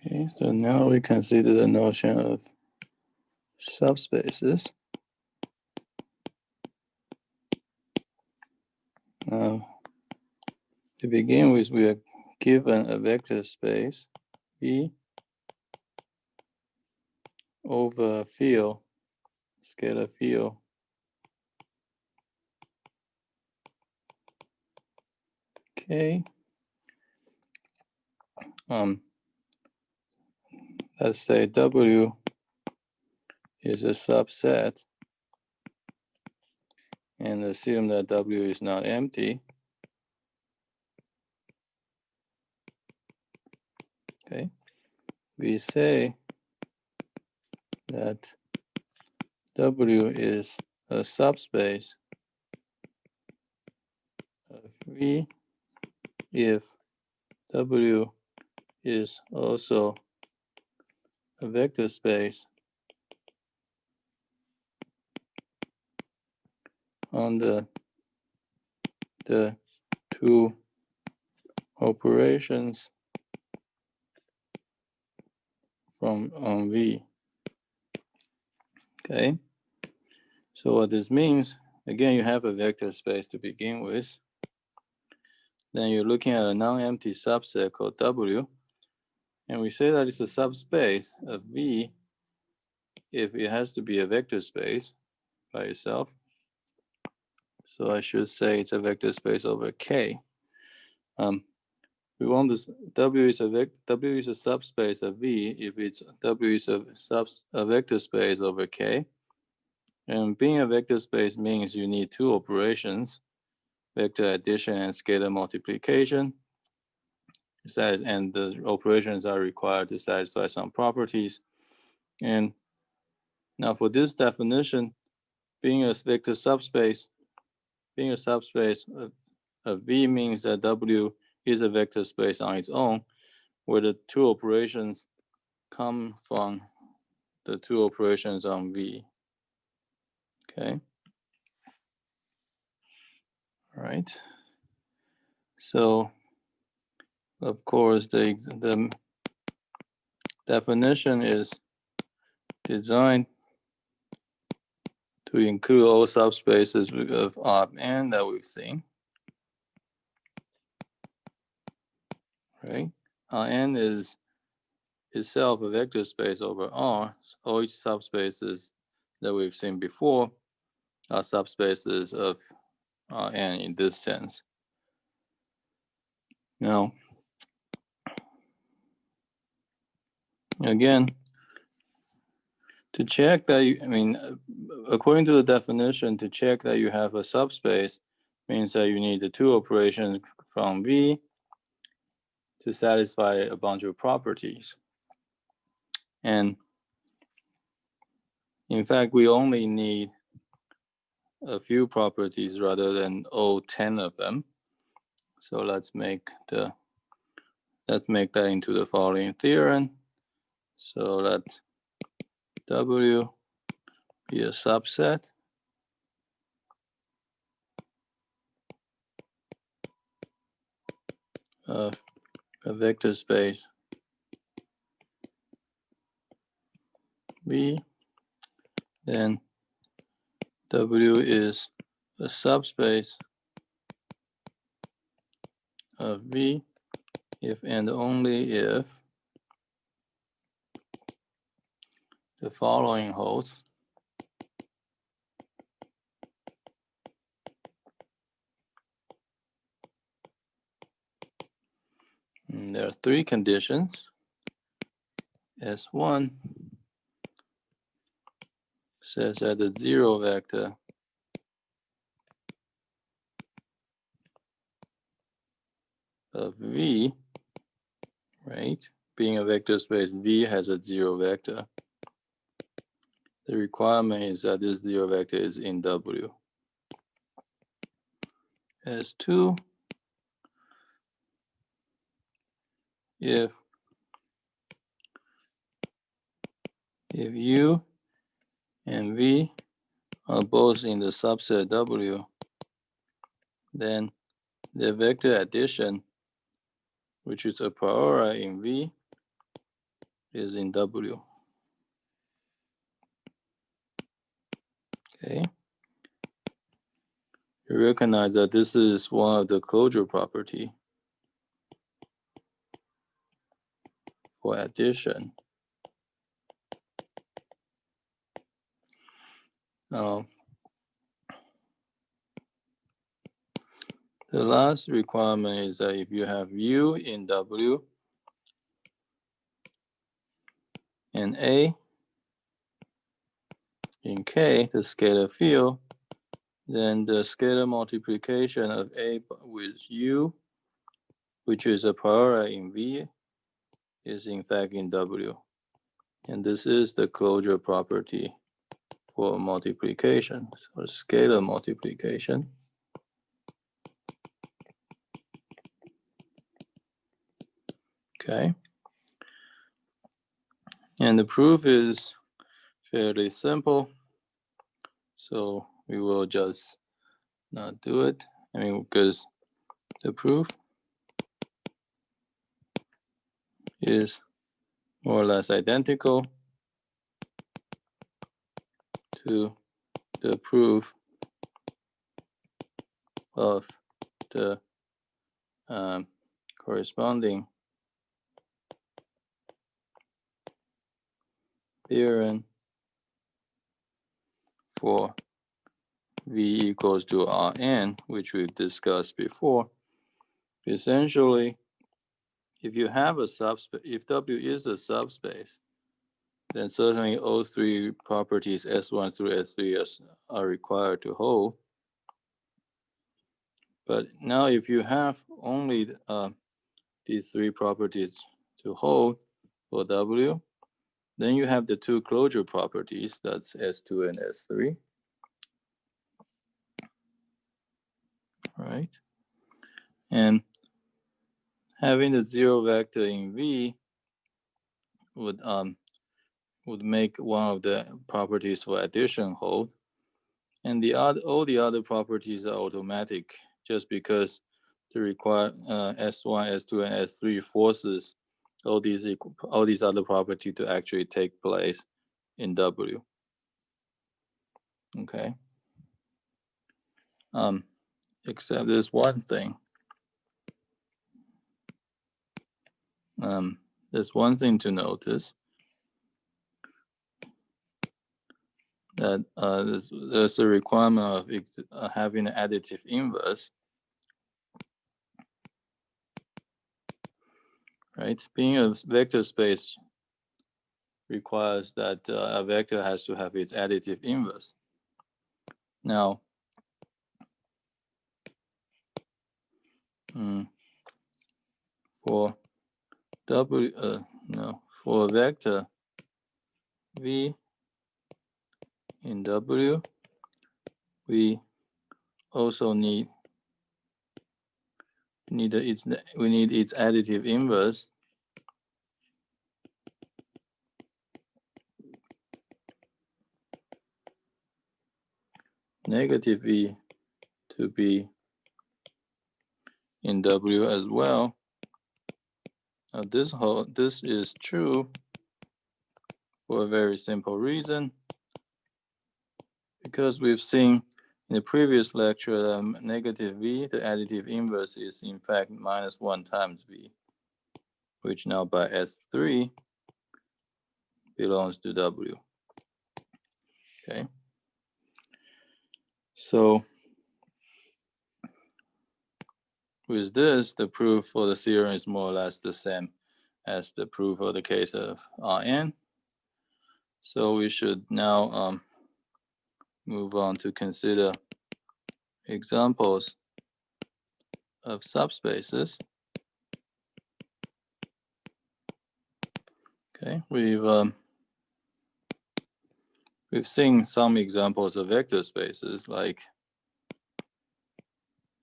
Okay, so now we consider the notion of subspaces. Now, to begin with, we are given a vector space V over a field, scalar field. Okay. Let's say W is a subset, and assume that W is not empty. Okay. We say that W is a subspace of V if W is also a vector space on the two operations from on V. Okay. So what this means, again, you have a vector space to begin with. Then you're looking at a non-empty subset called W. And we say that it's a subspace of V if it has to be a vector space by itself. So I should say it's a vector space over K. We want this W is a subspace of V if it's W is a vector space over K. And being a vector space means you need two operations, vector addition and scalar multiplication. And the operations are required to satisfy some properties. And now for this definition, being a vector subspace, of V means that W is a vector space on its own, where the two operations come from the two operations on V. Okay. All right. So, of course, the definition is designed to include all subspaces of Rn that we've seen. Right? Rn is itself a vector space over R. So all each subspaces that we've seen before are subspaces of Rn in this sense. Now, again, to check that according to the definition, to check that you have a subspace means that you need the two operations from V to satisfy a bunch of properties. And in fact, we only need a few properties rather than all 10 of them. So let's make that into the following theorem. So let W be a subset of a vector space V. Then W is a subspace of V if and only if the following holds. And there are three conditions. S1 says that the zero vector of V, right, being a vector space, V has a zero vector. The requirement is that this zero vector is in W. S2, if U and V are both in the subset W, then the vector addition, which is a priori in V, is in W. Okay. You recognize that this is one of the closure property for addition. Now, the last requirement is that if you have U in W and A in K, the scalar field, then the scalar multiplication of A with U, which is a priori in V, is in fact in W. And this is the closure property for multiplication, so scalar multiplication. Okay. And the proof is fairly simple. So we will just not do it. I mean, because the proof is more or less identical to the proof of the corresponding theorem for V equals to Rn, which we've discussed before. Essentially, if you have a subspace, if W is a subspace, then certainly all three properties S1 through S3 are required to hold. But now if you have only these three properties to hold for W, then you have the two closure properties, that's S2 and S3. Right? And having the zero vector in V would make one of the properties for addition hold. And all the other properties are automatic just because the required S1, S2, and S3 forces all these other properties to actually take place in W. Okay. Except there's one thing. There's one thing to notice, that there's a requirement of having an additive inverse. Right? Being a vector space requires that a vector has to have its additive inverse. Now, for for a vector V in W, we also need its additive inverse. Negative V to be in W as well. Now this is true for a very simple reason, because we've seen in the previous lecture that negative V, the additive inverse, is in fact -1 times V, which now by S3 belongs to W. Okay. So with this, the proof for the theorem is more or less the same as the proof for the case of Rn. So we should now move on to consider examples of subspaces. Okay, we've seen some examples of vector spaces, like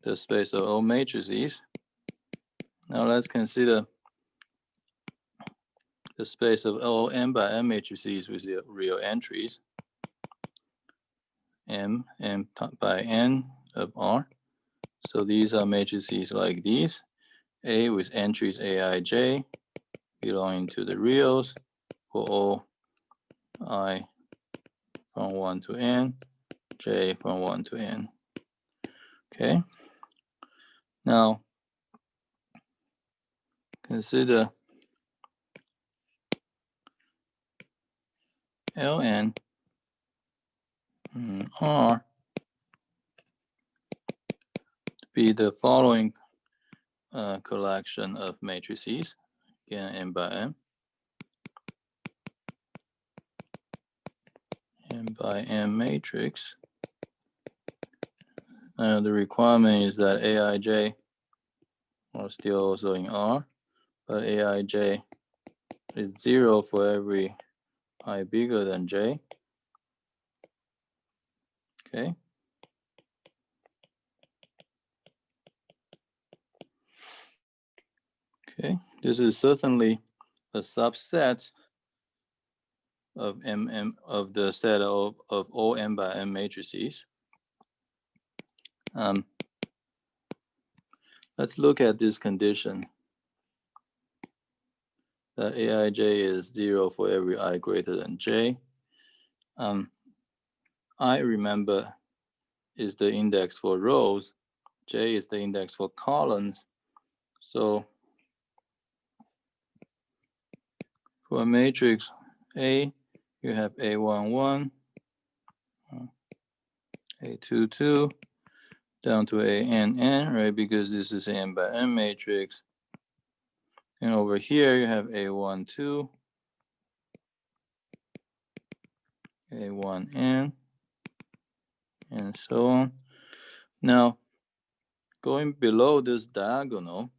the space of all matrices. Now let's consider the space of all n by n matrices with real entries, m by n of R. So these are matrices like these, A with entries Aij belonging to the reals, for all I from 1 to n, j from 1 to n. Okay. Now consider Ln R to be the following collection of matrices, again n by n. N by n matrix. The requirement is that Aij are still also in R, but Aij is 0 for every I bigger than j. Okay. Okay, this is certainly a subset of of the set of all n by n matrices. Let's look at this condition that Aij is 0 for every I greater than j. I, remember, is the index for rows. J is the index for columns. So for a matrix A, you have A11, A22, down to ANN, right? Because this is an n by n matrix. And over here you have A12, A1n, and so on. Now, going below this diagonal,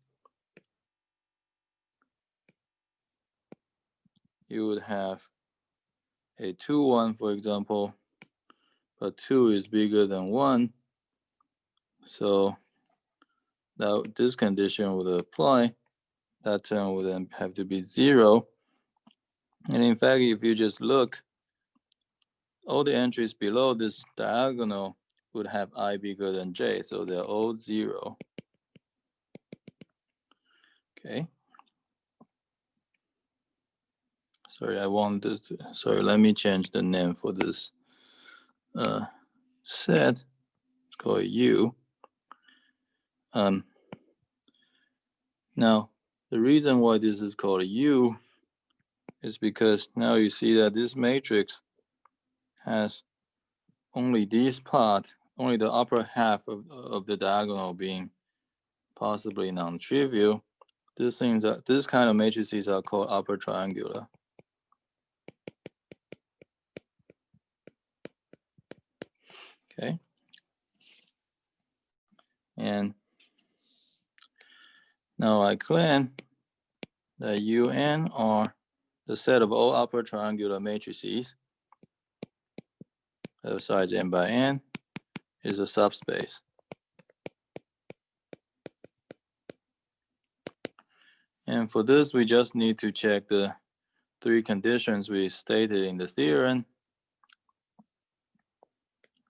you would have a 2, 1, for example, but 2 is bigger than 1. So now this condition would apply. That term would then have to be 0. And in fact, if you just look, all the entries below this diagonal would have I bigger than j, so they're all 0. Okay. Sorry, let me change the name for this set. Let's call it U. Now, the reason why this is called U is because now you see that this matrix has only this part, only the upper half of the diagonal being possibly non-trivial. This kind of matrices are called upper triangular. Okay. And now I claim that UN are the set of all upper triangular matrices of size n by n is a subspace. And for this, we just need to check the 3 conditions we stated in the theorem,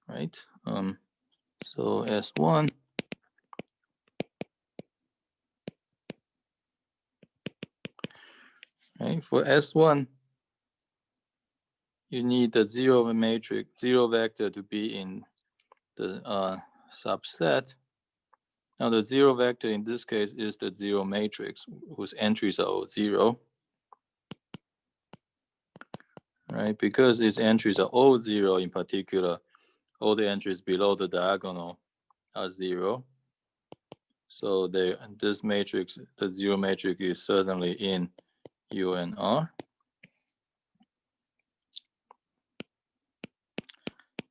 right? So S1, right? For S1, you need the 0 matrix, 0 vector to be in the subset. Now the 0 vector in this case is the 0 matrix whose entries are all 0. Right? Because its entries are all 0 in particular, all the entries below the diagonal are 0. So this matrix, the 0 matrix, is certainly in U and R.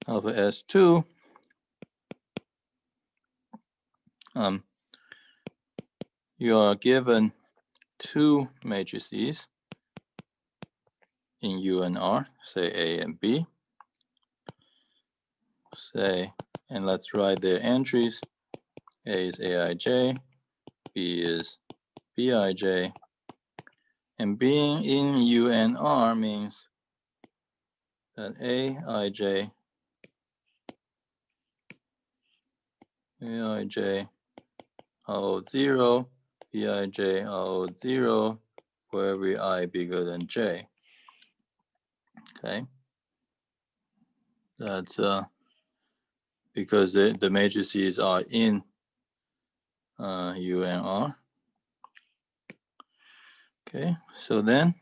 Now for S2, you are given 2 matrices in U and R, say A and B. And let's write their entries. A is Aij, B is Bij, and being in U and R means that Aij are all 0, Bij are all 0 for every I bigger than j. Okay, that's because the matrices are in U and R. Okay, so then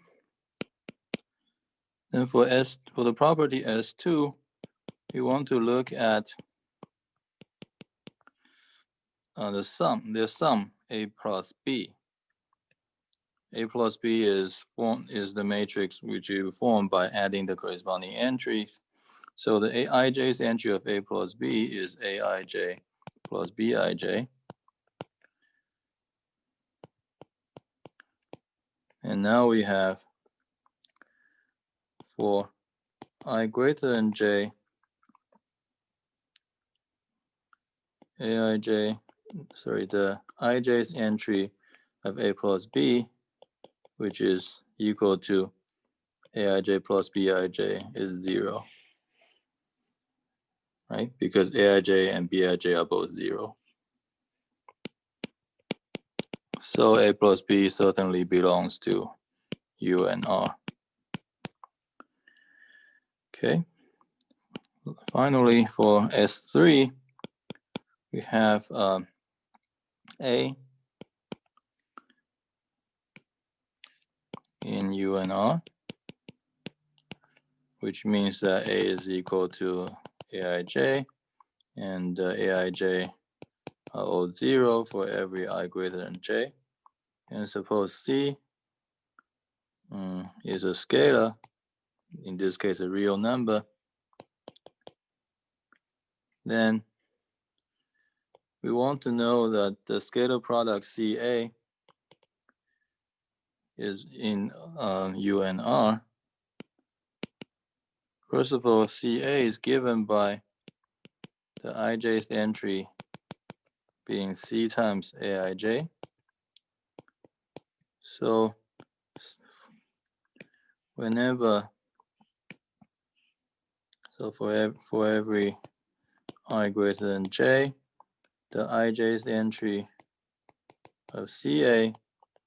for the property S2, we want to look at the sum A plus B. A plus B is the matrix which you form by adding the corresponding entries. So the Ij's entry of A plus B is Aij plus Bij. And now we have for I greater than J, the Ij's entry of A plus B, which is equal to Aij plus Bij is 0. Right? Because Aij and Bij are both 0. So A plus B certainly belongs to U and R. Okay. Finally, for S3, we have A in U and R, which means that A is equal to Aij, and Aij are all 0 for every I greater than J. And suppose C is a scalar, in this case a real number, then we want to know that the scalar product CA is in U and R. First of all, CA is given by the Ij's entry being C times Aij. So whenever, so for every I greater than J, the Ij's entry of CA,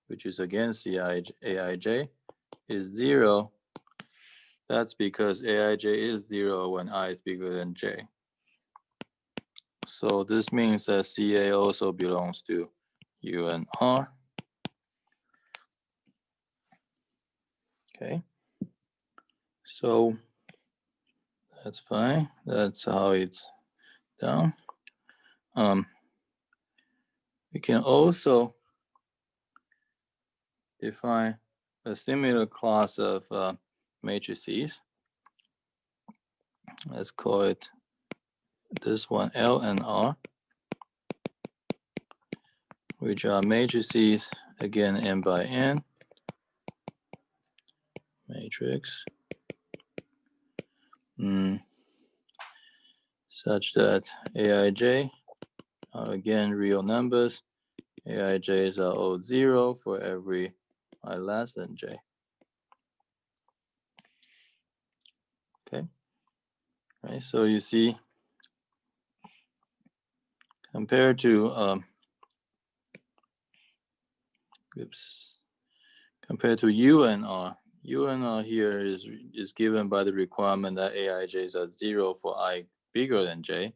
which is again Aij, is 0. That's because Aij is 0 when I is bigger than J. So this means that CA also belongs to U and R. Okay. So that's fine. That's how it's done. We can also define a similar class of matrices. Let's call it this one L and R, which are matrices, again, n by n matrix, such that Aij are again real numbers. Aij's are all 0 for every I less than J. Okay, right, so you see, compared to U and R, U and R here is given by the requirement that Aij's are 0 for I bigger than J.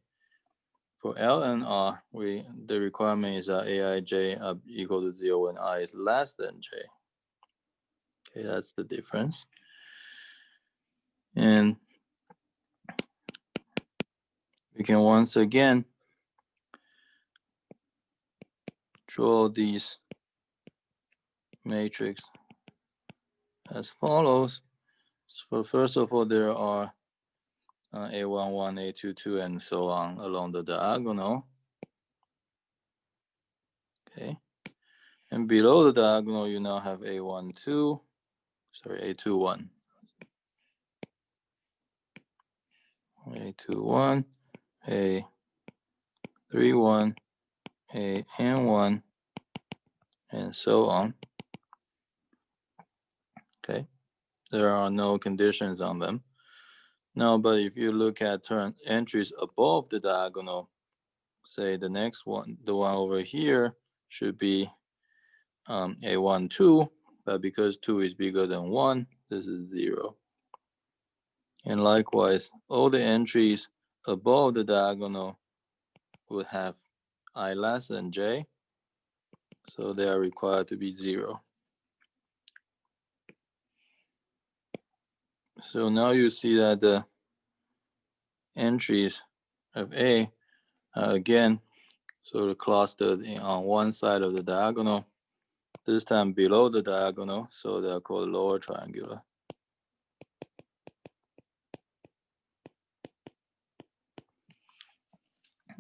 For L and R, the requirement is that Aij are equal to 0 when I is less than J. Okay, that's the difference. And we can once again draw these matrix as follows. So first of all, there are A11, A22, and so on along the diagonal. Okay. And below the diagonal, you now have A21, A21, A31, AN1, and so on. Okay. There are no conditions on them. Now, but if you look at entries above the diagonal, say the next one, the one over here, should be A12, but because 2 is bigger than 1, this is 0. And likewise, all the entries above the diagonal would have I less than j, so they are required to be 0. So now you see that the entries of A are again sort of clustered on one side of the diagonal, this time below the diagonal, so they are called lower triangular.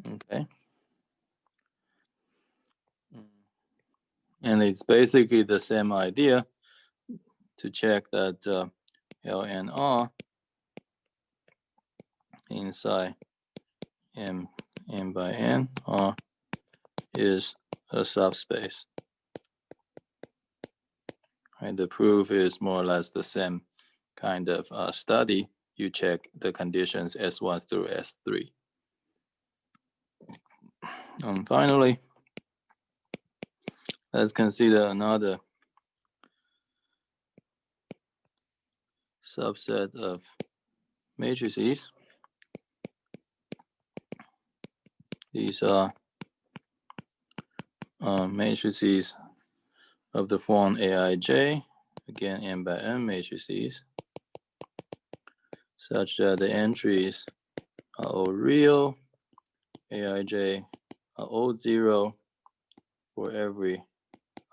Okay. And it's basically the same idea to check that L and R inside M by N R is a subspace. And the proof is more or less the same kind of study. You check the conditions S1 through S3. And finally, let's consider another subset of matrices. These are matrices of the form Aij, again M by N matrices, such that the entries are all real, Aij are all 0 for every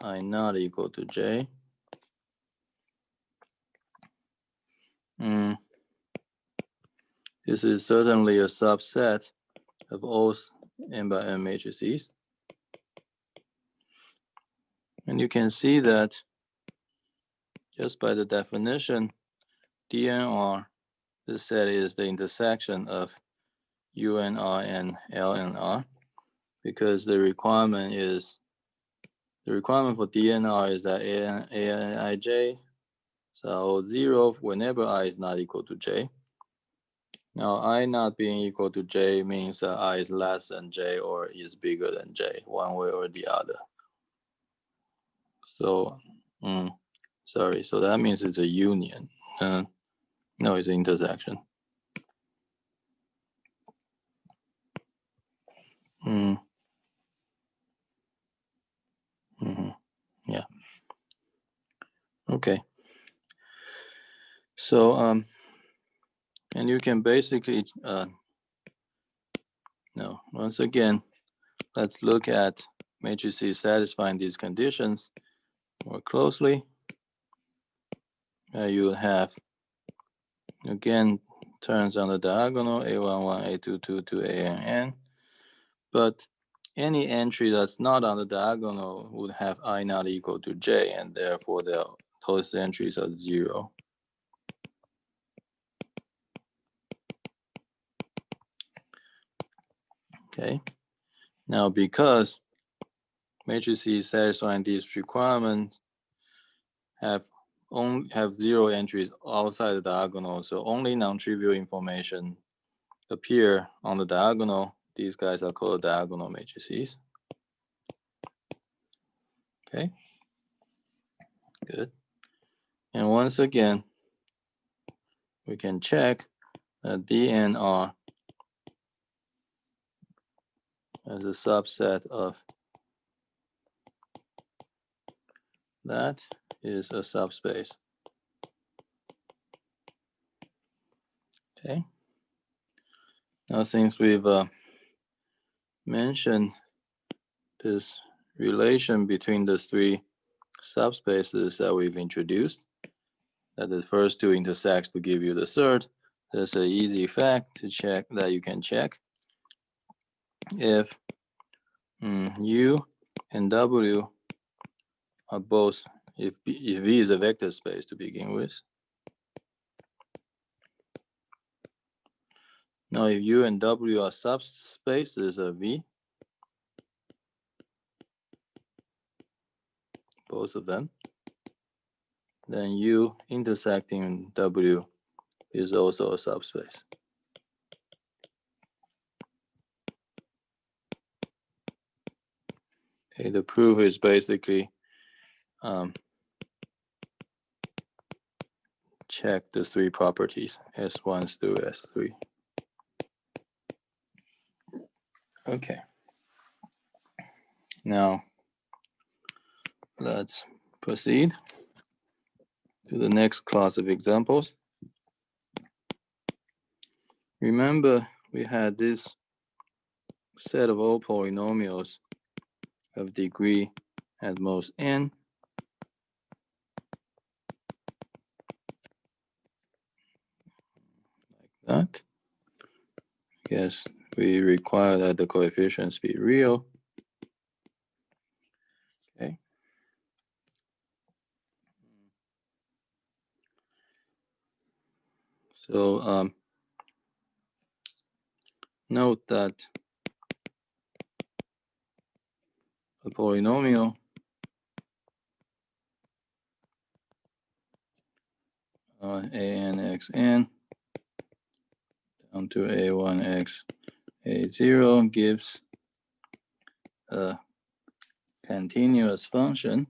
I not equal to j. This is certainly a subset of all M by N matrices. And you can see that just by the definition, DNR, this set is the intersection of UNR and LNR, because the requirement for DNR is that Aij so 0 whenever I is not equal to j. Now I not being equal to j means that I is less than j or is bigger than j, one way or the other. So, sorry, so that means it's a union. No, it's an intersection. Yeah. Okay. So, and you can basically, once again, let's look at matrices satisfying these conditions more closely. You have, again, terms on the diagonal, A11, A22 to ANN, but any entry that's not on the diagonal would have I not equal to j, and therefore those entries are 0. Okay. Now, because matrices satisfying these requirements have 0 entries outside the diagonal, so only non-trivial information appear on the diagonal. These guys are called diagonal matrices. Okay, good. And once again, we can check that DNR as a subset of that is a subspace. Okay. Now, since we've mentioned this relation between the 3 subspaces that we've introduced, that the first 2 intersects to give you the third, there's an easy fact to check that you can check. If U and W are both, if V is a vector space to begin with. Now, if U and W are subspaces of V, both of them, then U intersecting W is also a subspace. Okay, the proof is basically check the three properties, S1 through S3. Okay. Now, let's proceed to the next class of examples. Remember, we had this set of all polynomials of degree at most n. Like that. Yes, we require that the coefficients be real. Okay. So note that a polynomial a(n)(xn) down to a1x a0 gives a continuous function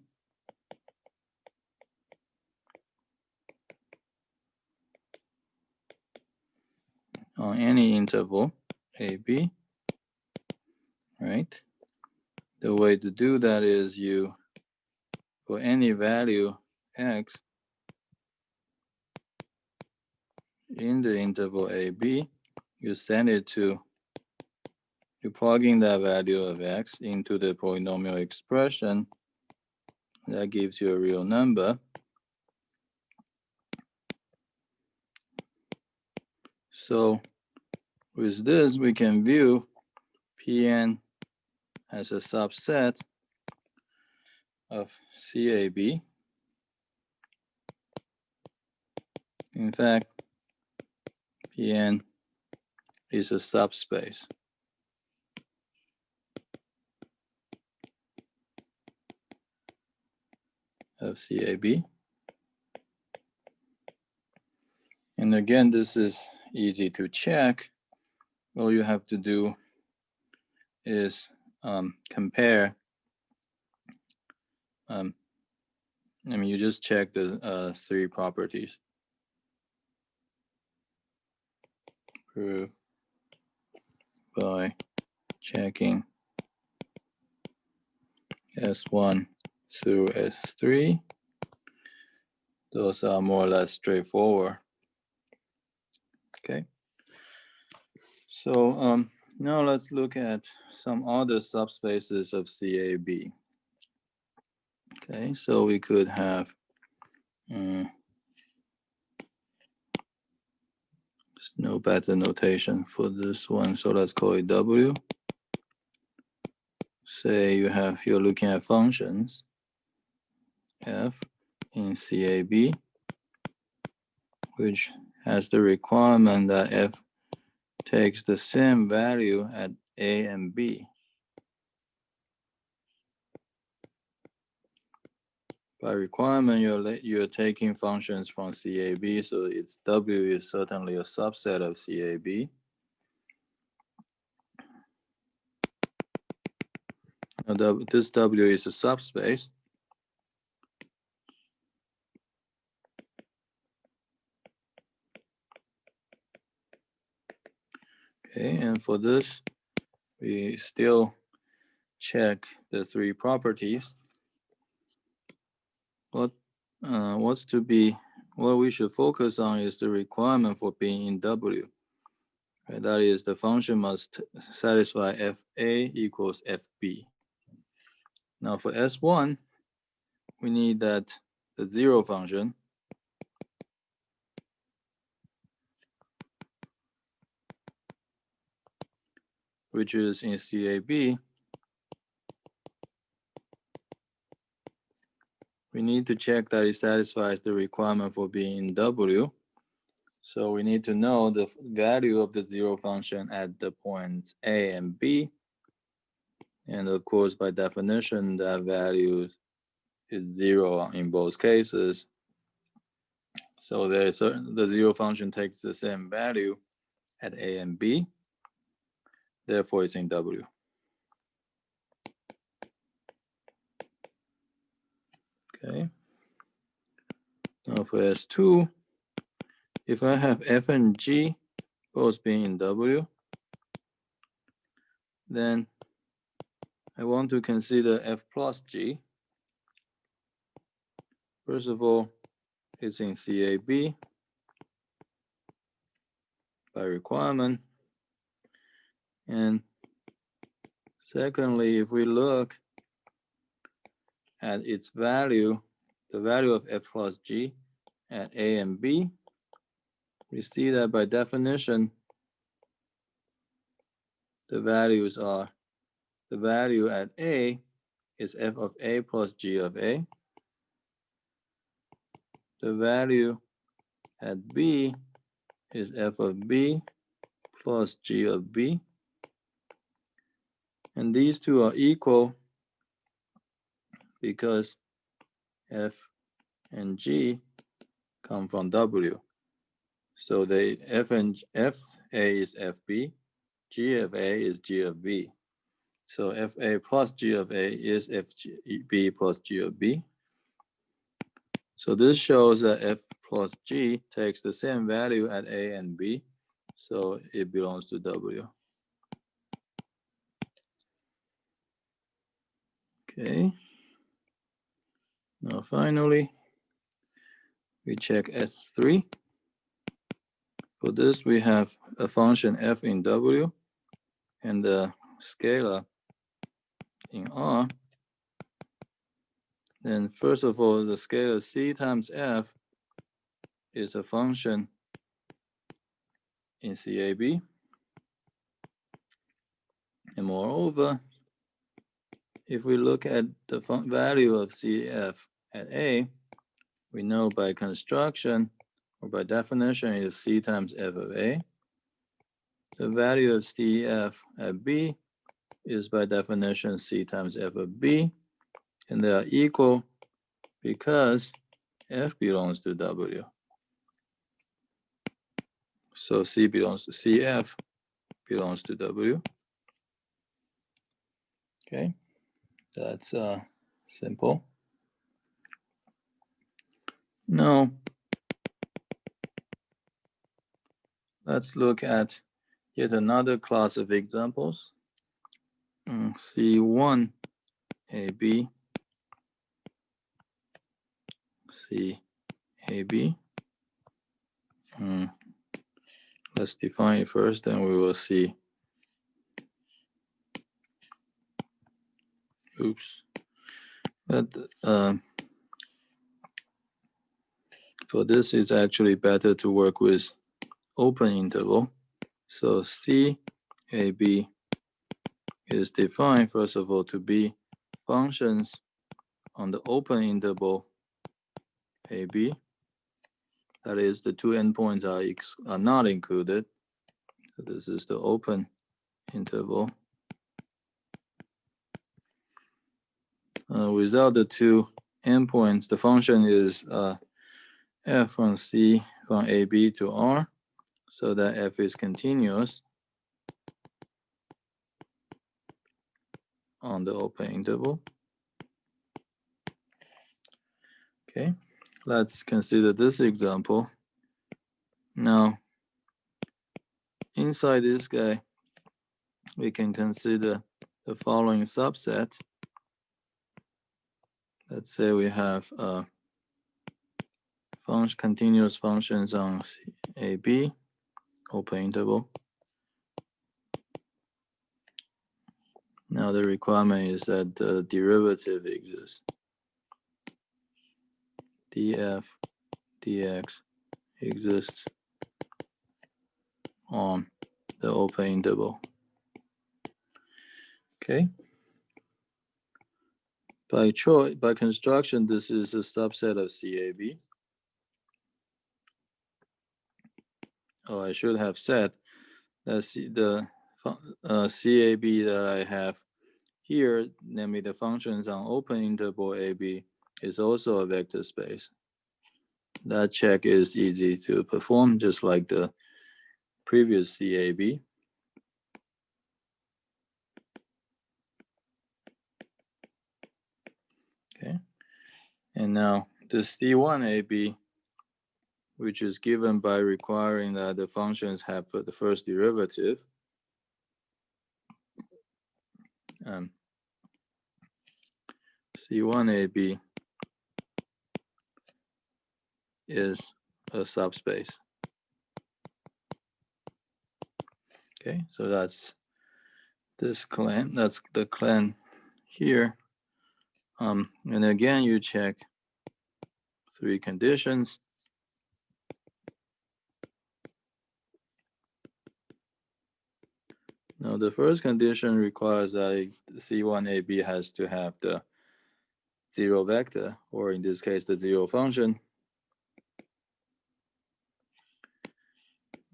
on any interval ab, right? The way to do that is you, for any value x in the interval ab, you send it to, you plug in that value of x into the polynomial expression. That gives you a real number. So with this, we can view Pn as a subset of CAB. In fact, Pn is a subspace of CAB. And again, this is easy to check. All you have to do is compare. You just check the three properties. Prove by checking S1 through S3. Those are more or less straightforward. Okay. So now let's look at some other subspaces of CAB. Okay, so we could have there's no better notation for this one, so let's call it W. Say you're looking at functions f in CAB, which has the requirement that f takes the same value at a and b. By requirement, you're taking functions from CAB, so its W is certainly a subset of CAB. Now, this W is a subspace. Okay, and for this, we still check the three properties. What we should focus on is the requirement for being in W. Right, that is, the function must satisfy FA equals FB. Now for S1, we need that the zero function which is in CAB, we need to check that it satisfies the requirement for being in W. So we need to know the value of the zero function at the points A and B. And of course, by definition, that value is zero in both cases. So the zero function takes the same value at A and B. Therefore, it's in W. Okay. Now for S2, if I have f and g both being in W, then I want to consider f plus g. First of all, it's in CAB by requirement. And secondly, if we look at its value, the value of f plus g at A and B, we see that by definition, the values are, the value at A is f of A plus g of A. The value at B is f of B plus g of B. And these two are equal because f and g come from W. So they f A is FB, g of A is g of B. So FA plus g of A is FB plus g of B. So this shows that f plus g takes the same value at A and B, so it belongs to W. Okay. Now finally, we check S3. For this, we have a function f in W and a scalar in R. Then first of all, the scalar c times f is a function in CAB. And moreover, if we look at the value of CF at A, we know by construction or by definition is C times F of A. The value of CF at B is by definition C times F of B, and they are equal because F belongs to W. So C belongs to CF belongs to W. Okay, that's simple. Now, let's look at yet another class of examples. C1 AB, CAB. Let's define it first, then we will see. Oops. But for this, it's actually better to work with open interval. So CAB is defined, first of all, to be functions on the open interval AB. That is, the two endpoints are not included. So this is the open interval. Without the two endpoints, the function is f from C from AB to R, so that f is continuous on the open interval. Okay, let's consider this example. Now, inside this guy, we can consider the following subset. Let's say we have continuous functions on AB, open interval. Now the requirement is that the derivative exists. df dx exists on the open interval. Okay. By construction, this is a subset of CAB. Oh, I should have said that the CAB that I have here, namely the functions on open interval AB, is also a vector space. That check is easy to perform, just like the previous CAB. Okay, and now the C1 AB, which is given by requiring that the functions have the first derivative. C1AB is a subspace. Okay, so that's this claim, that's the claim here. And again, you check 3 conditions. Now, the first condition requires that C1AB has to have the 0 vector, or in this case, the 0 function.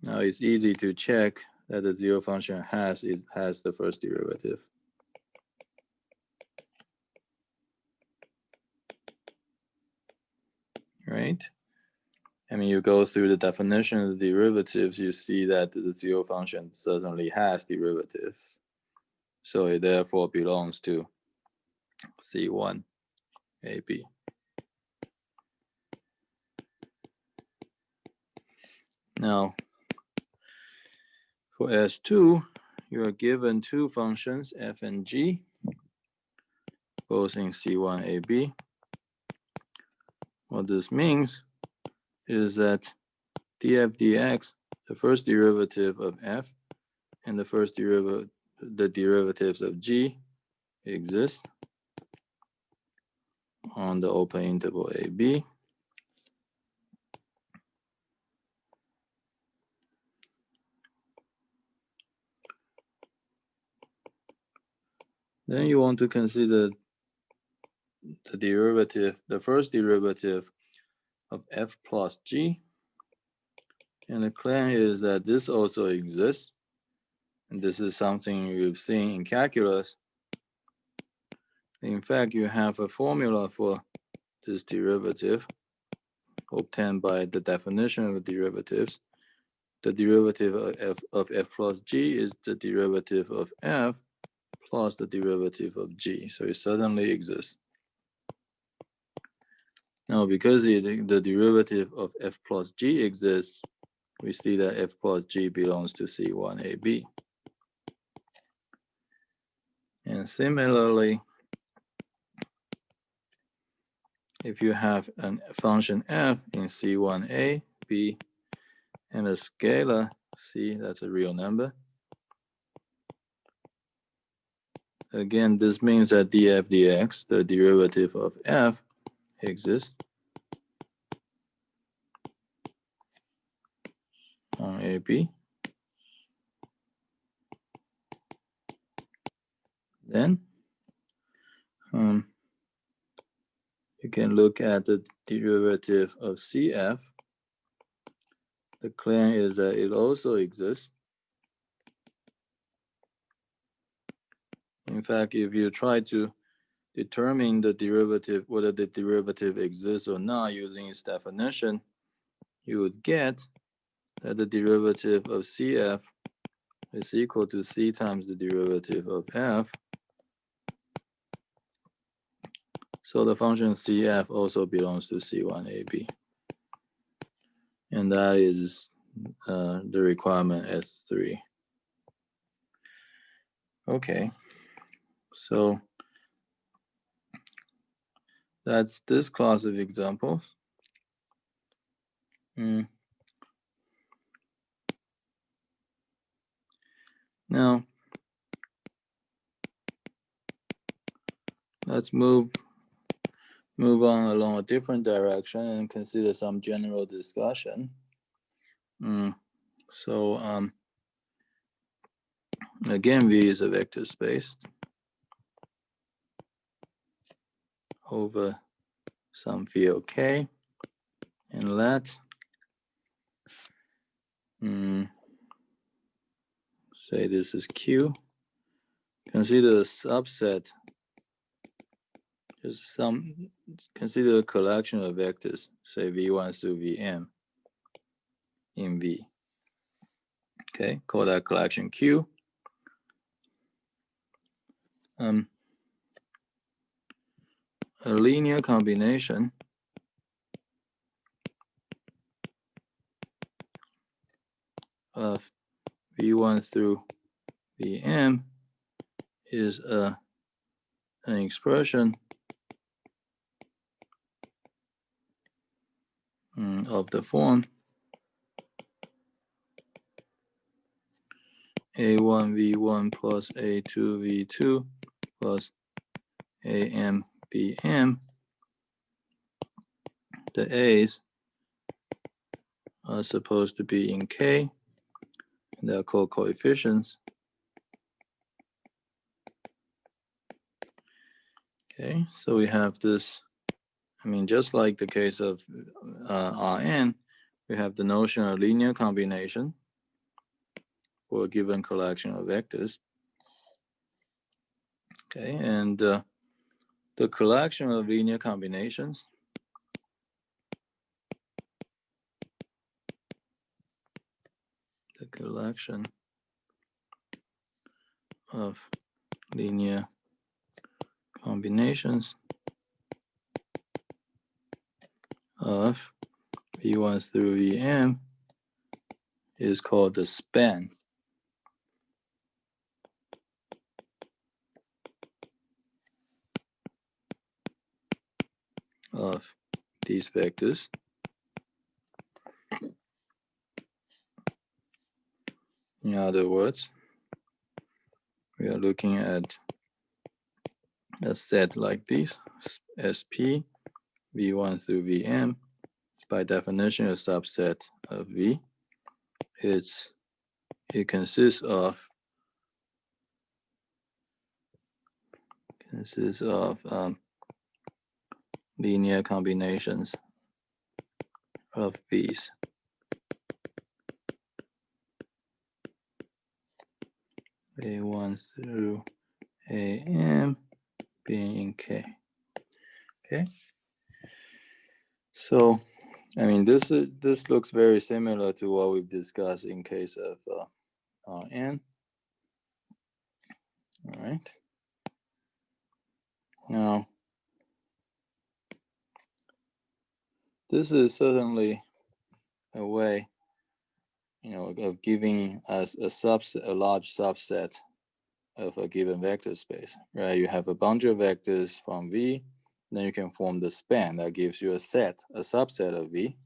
Now, it's easy to check that the 0 function has the first derivative. Right? I mean, you go through the definition of the derivatives, you see that the 0 function certainly has derivatives. So it therefore belongs to C1AB. Now, for S2, you are given 2 functions, f and g, both in C1AB. What this means is that df dx, the first derivative of f, and the derivatives of g exist on the open interval AB. Then you want to consider the derivative, the first derivative of f plus g. And the claim is that this also exists. And this is something you've seen in calculus. In fact, you have a formula for this derivative obtained by the definition of derivatives. The derivative of f plus g is the derivative of f plus the derivative of g. So it certainly exists. Now, because the derivative of f plus g exists, we see that f plus g belongs to C1AB. And similarly, if you have a function f in C1A, B, and a scalar C, that's a real number. Again, this means that df dx, the derivative of f, exists on AB. Then you can look at the derivative of CF. The claim is that it also exists. In fact, if you try to determine the derivative, whether the derivative exists or not using its definition, you would get that the derivative of CF is equal to C times the derivative of F. So the function CF also belongs to C1AB. And that is the requirement S3. Okay, so that's this class of examples. Now, let's move on along a different direction and consider some general discussion. So again, V is a vector space over some field K, and let say this is Q. Consider a subset, consider a collection of vectors, say V1 through Vm in V. Okay, call that collection Q. A linear combination v1 through vm is an expression of the form a1 v1 plus a2 v2 plus am vm. The a's are supposed to be in K, and they're called coefficients. Okay, so we have this, just like the case of Rn, we have the notion of linear combination for a given collection of vectors. Okay, and the collection of linear combinations of linear combinations of v1 through vm is called the span of these vectors. In other words, we are looking at a set like this, SP, v1 through vm, by definition a subset of V. It consists of linear combinations of V's. A1 through AM being in K. Okay. So, this looks very similar to what we've discussed in case of Rn. All right. Now, this is certainly a way, of giving us a large subset of a given vector space, right? You have a bunch of vectors from V, then you can form the span that gives you a subset of V.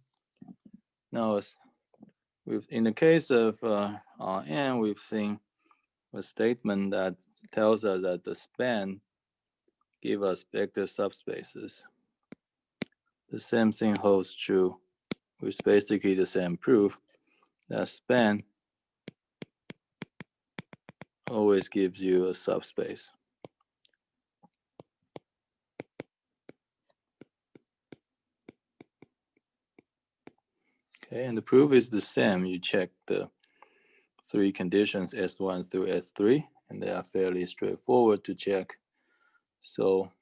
Now, in the case of Rn, we've seen a statement that tells us that the span gives us vector subspaces. The same thing holds true, which is basically the same proof, that span always gives you a subspace. Okay, and the proof is the same. You check the three conditions S1 through S3, and they are fairly straightforward to check. So,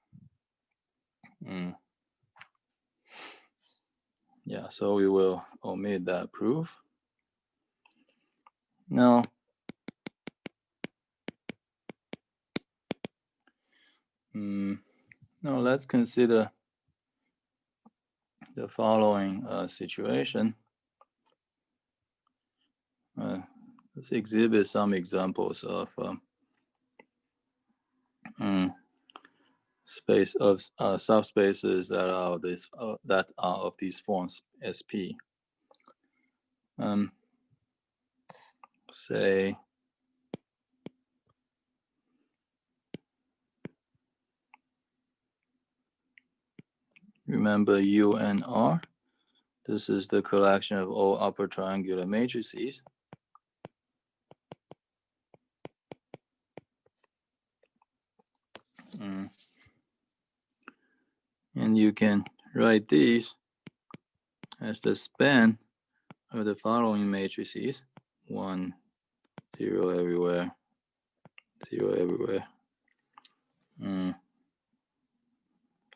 so we will omit that proof. Now, let's consider the following situation. Let's exhibit some examples of space of subspaces that are of these forms SP. Say remember U and R. This is the collection of all upper triangular matrices. And you can write these as the span of the following matrices: 1, 0 everywhere, 0 everywhere.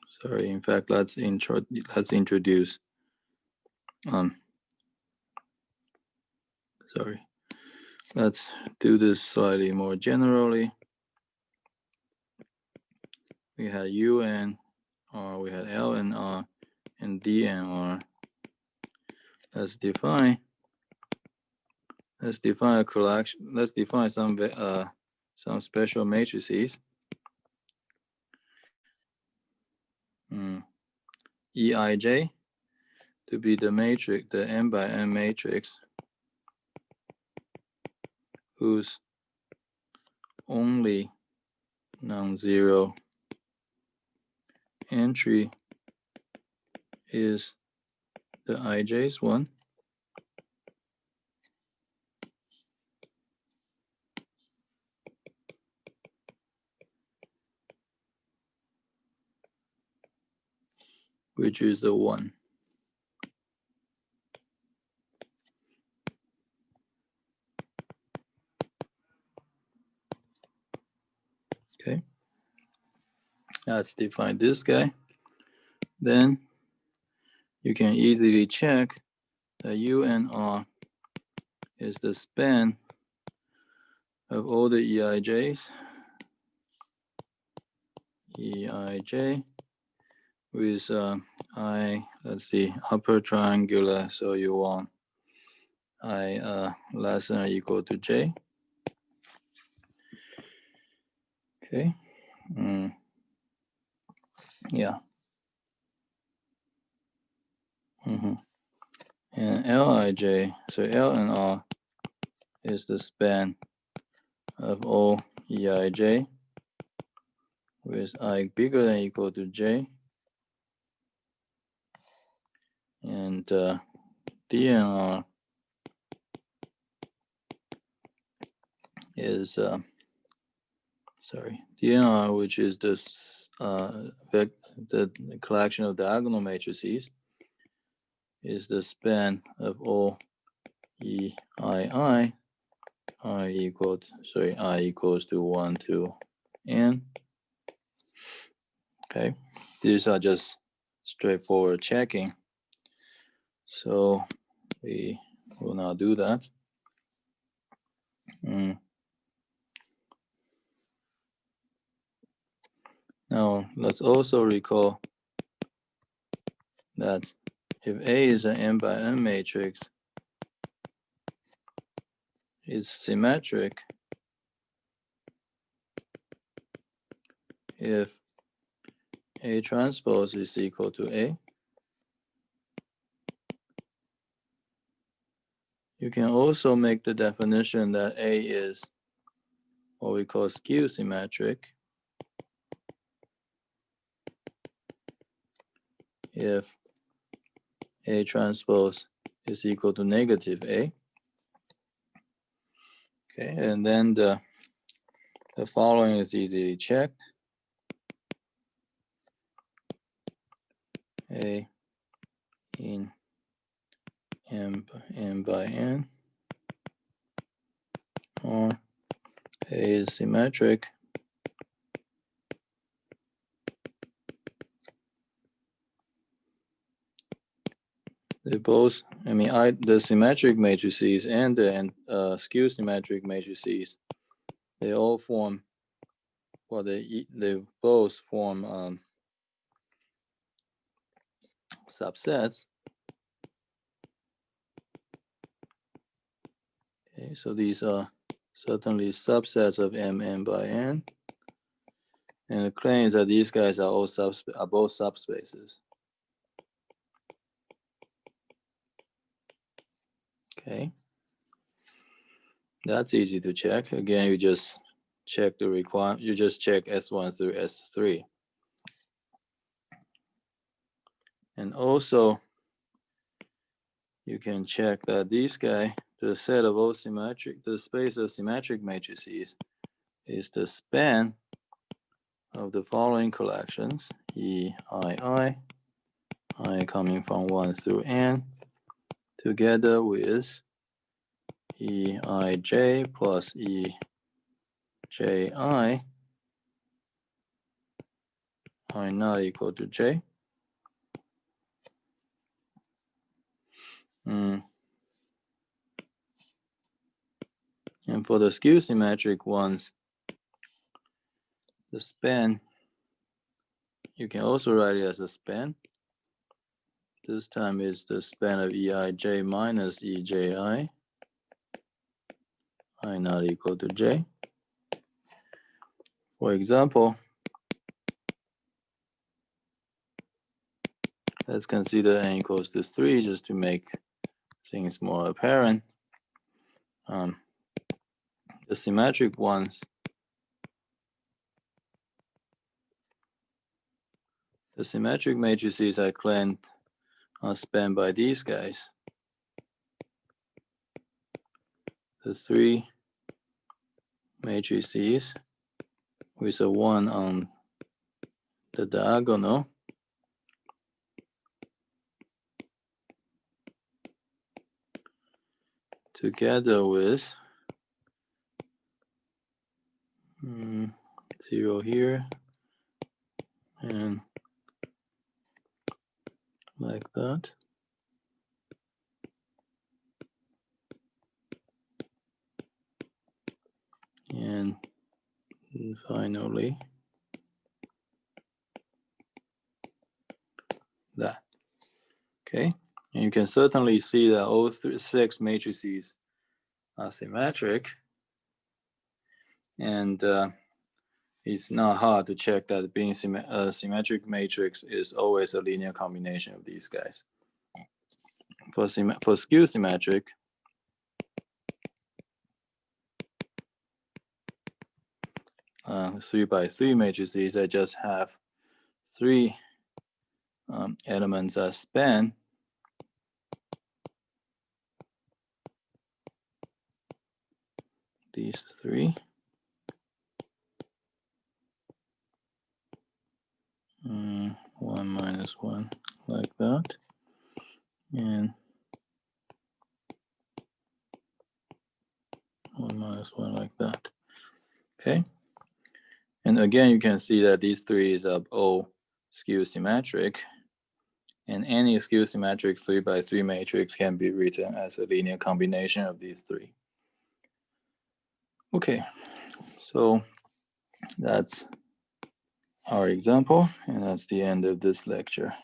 Sorry, in fact, let's introduce. Let's do this slightly more generally. We had U and R, we had L and R, and D and R. Let's define let's define a collection. Let's define some special matrices. Eij to be the matrix, the n by n matrix, whose only non-zero entry is the ij's one. Which is the 1. Okay. Let's define this guy. Then you can easily check that U and R is the span of all the EIJs. EIJ with let's see, upper triangular, so you want I less than or equal to J. Okay. Yeah. And Lij, so L and R is the span of all Eij with I bigger than or equal to J. And D and R is DNR, which is this the collection of diagonal matrices, is the span of all EII. I equals to 1 to n. Okay, these are just straightforward checking. So we will now do that. Now let's also recall that if A is an n by n matrix, it's symmetric if A transpose is equal to A. You can also make the definition that A is what we call skew symmetric if A transpose is equal to negative A. Okay, and then the following is easily checked. A in n by n, or A is symmetric they both, the symmetric matrices and the skew symmetric matrices, they all form, well, they both form subsets. Okay, so these are certainly subsets of n by n, and it claims that these guys are both subspaces. Okay, that's easy to check. Again, you just check the requirement. You just check S1 through S3, and also you can check that these guys, the set of all symmetric, the space of symmetric matrices, is the span of the following collections: EII, I coming from 1 through n, together with EIJ plus EJI, I not equal to J. And for the skew symmetric ones, the span, you can also write it as a span. This time is the span of EIJ minus EJI. I not equal to j. For example, let's consider n equals to 3 just to make things more apparent. The symmetric ones, the symmetric matrices I claimed are spanned by these guys. The 3 matrices with a 1 on the diagonal together with 0 here and like that. And finally, that. Okay, and you can certainly see that all 6 matrices are symmetric, and it's not hard to check that being a symmetric matrix is always a linear combination of these guys. For skew symmetric, three by three matrices, I just have 3 elements that span these 3. 1 minus 1 like that, and 1 minus 1 like that. Okay, and again you can see that these 3 are all skew symmetric, and any skew symmetric 3 by 3 matrix can be written as a linear combination of these 3. Okay, so that's our example, and that's the end of this lecture.